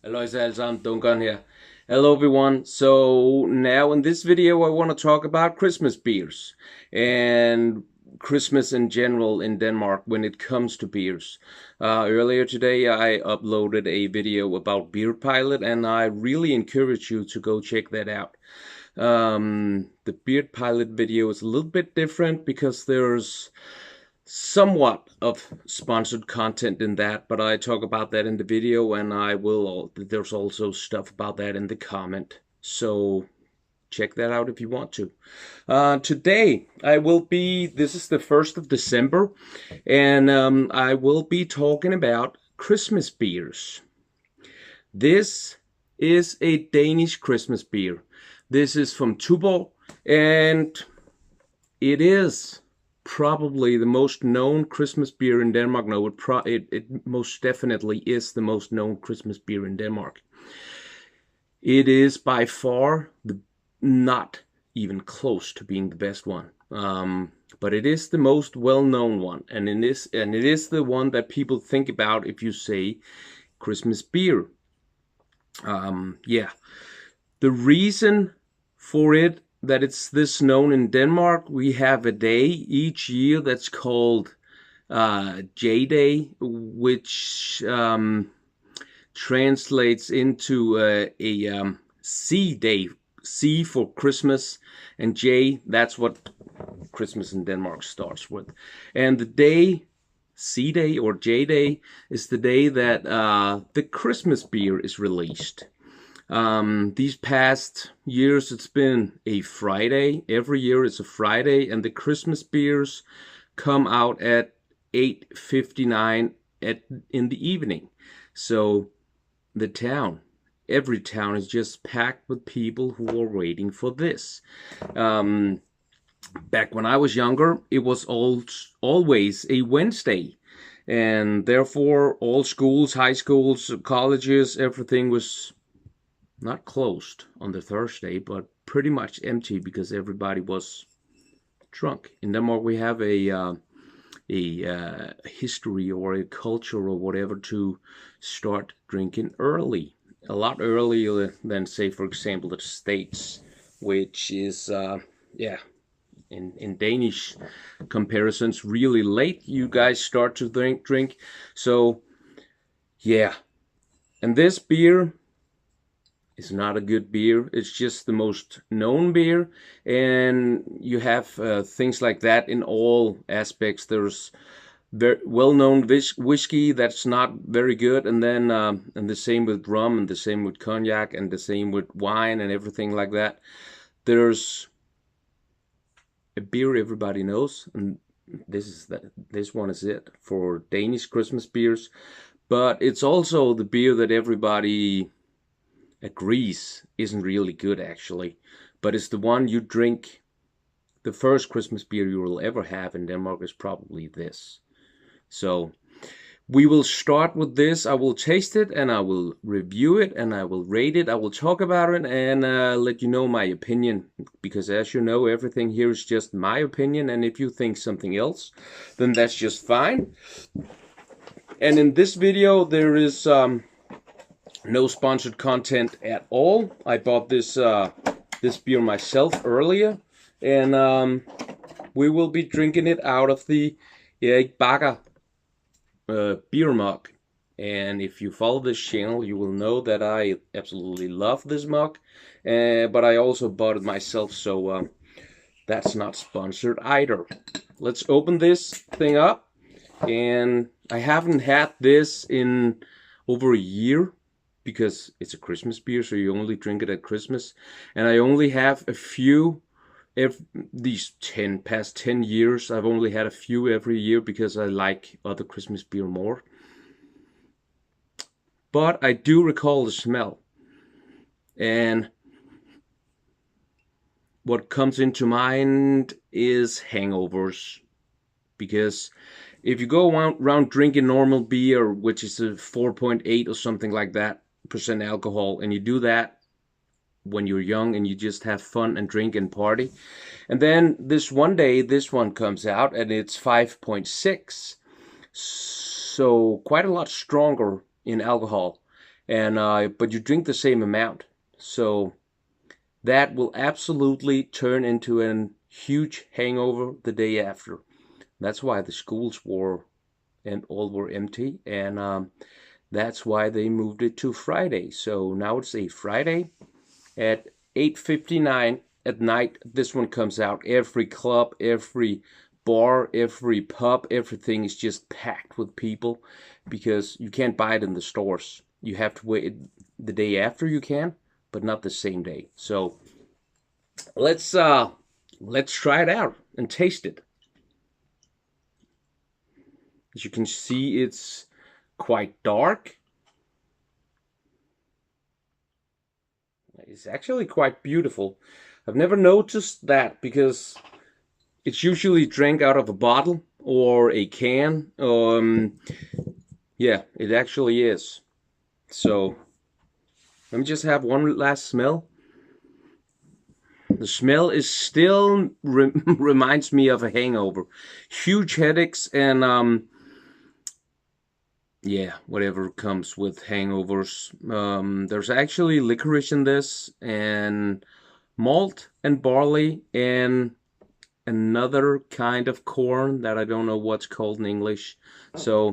Alois alle sammen, Duncan here. Hello everyone. So now in this video I want to talk about Christmas beers and Christmas in general in Denmark when it comes to beers. Earlier today I uploaded a video about Beer Pilot and I really encourage you to go check that out. The Beer Pilot video is a little bit different because there's somewhat of sponsored content in that, but I talk about that in the video, and there's also stuff about that in the comment, so check that out if you want to. Today this is the 1st of December, and I will be talking about Christmas beers. This is a Danish Christmas beer. This is from Tuborg, and it is probably the most known Christmas beer in Denmark. No, it most definitely is the most known Christmas beer in Denmark. It is by far not even close to being the best one. But it is the most well-known one, and it is the one that people think about if you say Christmas beer. Yeah, the reason for it that it's this known in Denmark, we have a day each year that's called J-Day, which translates into a C day, C for Christmas, and J, that's what Christmas in Denmark starts with. And the day, C day or J day, is the day that the Christmas beer is released. These past years it's been a Friday. Every year it's a Friday, and the Christmas beers come out at 8:59 in the evening. So every town is just packed with people who are waiting for this. Back when I was younger, it was always a Wednesday, and therefore all schools, high schools, colleges, everything was not closed on the Thursday, but pretty much empty because everybody was drunk. In Denmark, we have a history or a culture or whatever to start drinking early, a lot earlier than, say, for example, the States, which is, in Danish comparisons, really late. You guys start to drink. So, yeah. And this beer, it's not a good beer. It's just the most known beer, and you have things like that in all aspects. There's very well-known whiskey that's not very good, and then and the same with rum, and the same with cognac, and the same with wine, and everything like that. There's a beer everybody knows, and this one is it for Danish Christmas beers. But it's also the beer that everybody agrees isn't really good, actually, but it's the one you drink. The first Christmas beer you will ever have in Denmark is probably this. So we will start with this. I will taste it, and I will review it, and I will rate it. I will talk about it and let you know my opinion, because as you know, everything here is just my opinion, and if you think something else, then that's just fine. And in this video there is no sponsored content at all. I bought this beer myself earlier, and we will be drinking it out of the Erik Bakker beer mug. And if you follow this channel, you will know that I absolutely love this mug, but I also bought it myself, so that's not sponsored either. Let's open this thing up, and I haven't had this in over a year, because it's a Christmas beer, so you only drink it at Christmas. And I only have a few, these past 10 years, I've only had a few every year because I like other Christmas beer more. But I do recall the smell. And what comes into mind is hangovers. Because if you go around drinking normal beer, which is a 4.8 or something like that % alcohol, and you do that when you're young and you just have fun and drink and party, and then this one day this one comes out and it's 5.6, so quite a lot stronger in alcohol, and but you drink the same amount. So that will absolutely turn into a huge hangover the day after. That's why the schools were and all were empty, and that's why they moved it to Friday. So now it's a Friday at 8:59 at night. This one comes out. Every club, every bar, every pub, everything is just packed with people because you can't buy it in the stores. You have to wait the day after you can, but not the same day. So let's try it out and taste it. As you can see, it's quite dark. It's actually quite beautiful. I've never noticed that because it's usually drank out of a bottle or a can. Yeah, it actually is. So let me just have one last smell. The smell is still reminds me of a hangover. Huge headaches and yeah, whatever comes with hangovers. There's actually licorice in this, and malt and barley, and another kind of corn that I don't know what's called in English. So,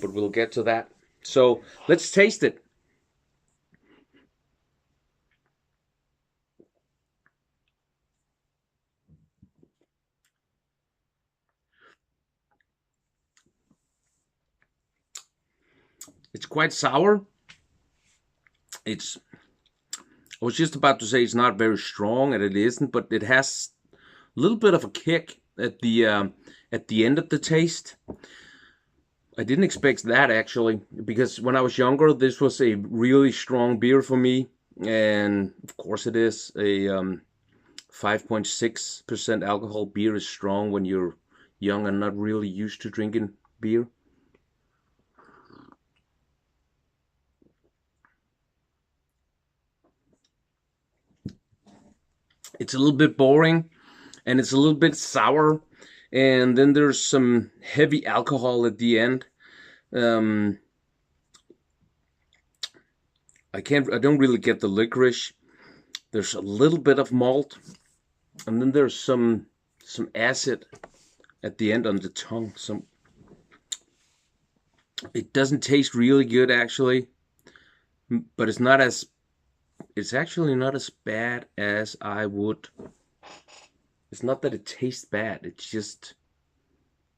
but we'll get to that. So let's taste it. It's quite sour. It's I was just about to say it's not very strong, and it isn't, but it has a little bit of a kick at the end of the taste. I didn't expect that actually, because when I was younger, this was a really strong beer for me, and of course it is. A 5.6% alcohol beer is strong when you're young and not really used to drinking beer. It's a little bit boring, and it's a little bit sour, and then there's some heavy alcohol at the end. Um, I don't really get the licorice. There's a little bit of malt, and then there's some acid at the end on the tongue. It doesn't taste really good actually, but it's actually not as bad as I would. It's not that it tastes bad. It's just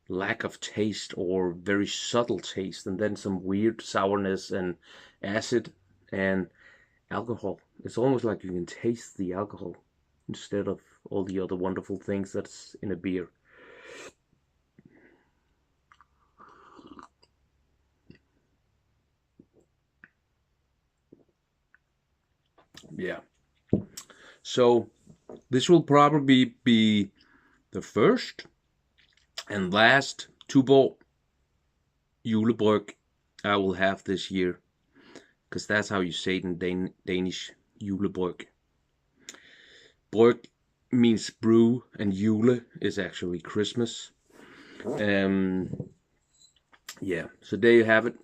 lack of taste or very subtle taste, and then some weird sourness and acid and alcohol. It's almost like you can taste the alcohol instead of all the other wonderful things that's in a beer. Yeah. So this will probably be the first and last Tuborg julebryg I will have this year, because that's how you say it in Danish, julebryg. Bryg means brew, and jule is actually Christmas. Yeah, so there you have it.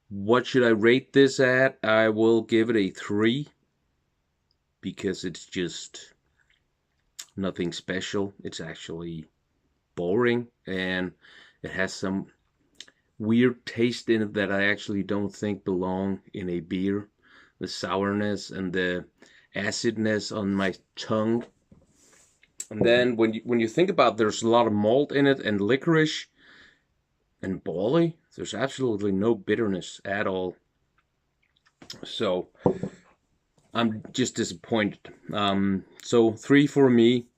What should I rate this at? I will give it a 3 because it's just nothing special. It's actually boring, and it has some weird taste in it that I actually don't think belong in a beer. The sourness and the acidness on my tongue. And then when you think about, there's a lot of malt in it and licorice and barley. There's absolutely no bitterness at all. So I'm just disappointed. So 3 for me.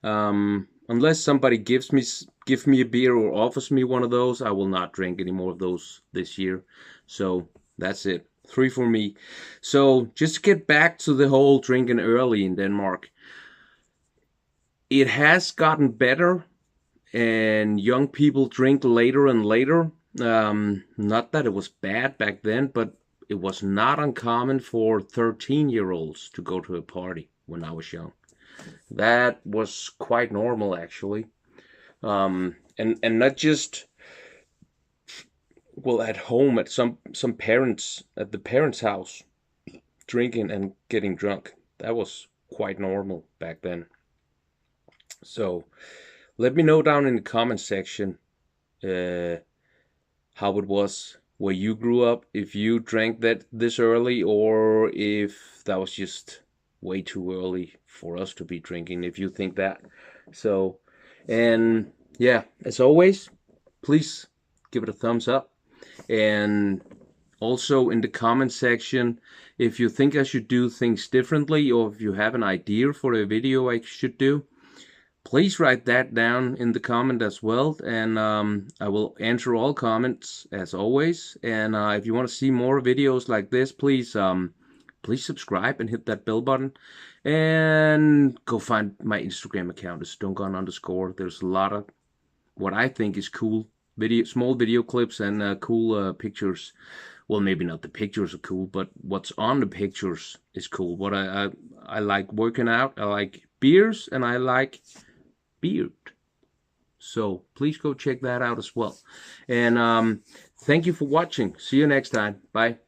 Unless somebody give me a beer or offers me one of those, I will not drink any more of those this year. So that's it. 3 for me. So just to get back to the whole drinking early in Denmark, it has gotten better, and young people drink later and later. Not that it was bad back then, but it was not uncommon for 13-year-olds to go to a party when I was young. That was quite normal actually. And not just well, at home at some parents at the parents' house, drinking and getting drunk. That was quite normal back then. So let me know down in the comment section uh, how it was where you grew up, if you drank that this early, or if that was just way too early for us to be drinking, if you think that. So, and yeah, as always, please give it a thumbs up. And also in the comment section, if you think I should do things differently, or if you have an idea for a video I should do, please write that down in the comment as well, and I will answer all comments as always. And if you want to see more videos like this, please subscribe and hit that bell button, and go find my Instagram account. It's Duncan_. There's a lot of what I think is cool small video clips and cool pictures. Well, maybe not the pictures are cool, but what's on the pictures is cool. What I like working out, I like beers, and I like beard. So please go check that out as well. And thank you for watching. See you next time. Bye.